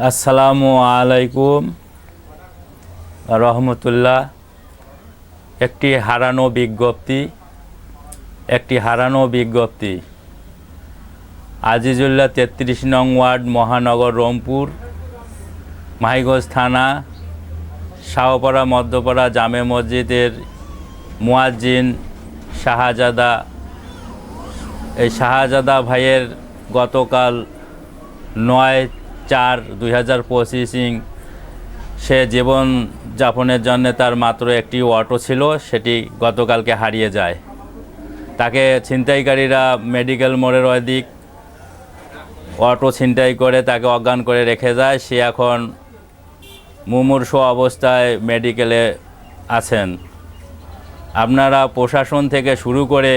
আসসালামু আলাইকুম রহমতুল্লাহ। একটি হারানো বিজ্ঞপ্তি। আজিজুল্লাহ ৩৩ নং ওয়ার্ড, মহানগর, রংপুর, মাহিগঞ্জ থানা, শাহপাড়া মধ্যপাড়া জামে মসজিদের মুয়াজ্জিন শাহজাদা। এই শাহজাদা ভাইয়ের গতকাল ৯/৪/২০২৫ সে জীবন যাপনের জন্য তার মাত্র একটি অটো ছিল, সেটি গতকালকে হারিয়ে যায়। তাকে ছিনতাইকারীরা মেডিকেল মোড়ের ওদিক অটো ছিনতাই করে তাকে অজ্ঞান করে রেখে যায়। সে এখন মুমূর্ষু অবস্থায় মেডিকেলে আছেন। আপনারা প্রশাসন থেকে শুরু করে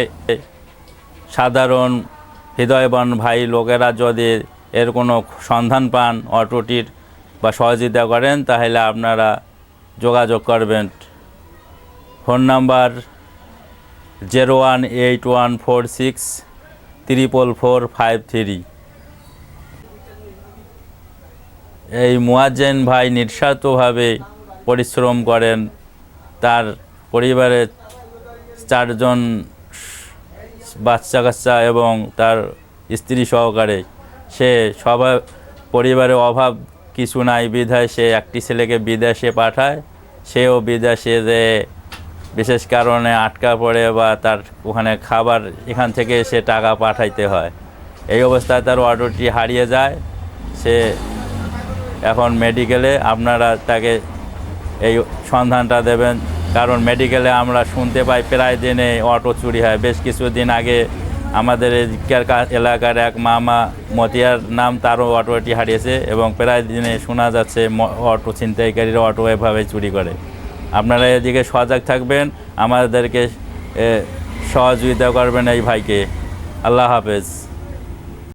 সাধারণ হৃদয়বান ভাই লোকেরা যদি এর কোনো সন্ধান পান অটোটির বা সহযোগিতা করেন, তাহলে আপনারা যোগাযোগ করবেন। Phone number 01814634453। এই মুয়াজ্জিন ভাই নিঃস্বার্থভাবে পরিশ্রম করেন। তার পরিবারের 4 জন বাচ্চা কাচ্চা এবং তার স্ত্রী সহকারে সে সবাই পরিবারে অভাব কিছু নাই বিধায় সে একটি ছেলেকে বিদেশে পাঠায়। সেও বিদেশে যে বিশেষ কারণে আটকা পড়ে বা তার ওখানে খাবার এখান থেকে সে টাকা পাঠাইতে হয়। এই অবস্থায় তার অটোটি হারিয়ে যায়। সে এখন মেডিকেলে। আপনারা তাকে এই সন্ধানটা দেবেন, কারণ মেডিকেলে আমরা শুনতে পাই প্রায় দিনে অটো চুরি হয়। বেশ কিছুদিন আগে আমাদের এলাকার এক মামা মতিয়ার নাম, তারও অটোটি হারিয়েছে এবং প্রায় দিনে শোনা যাচ্ছে অটো ছিনতাইকারীরা অটো এভাবে চুরি করে। আপনারা এদিকে সজাগ থাকবেন, আমাদেরকে সহযোগিতা করবেন এই ভাইকে। আল্লাহ হাফেজ।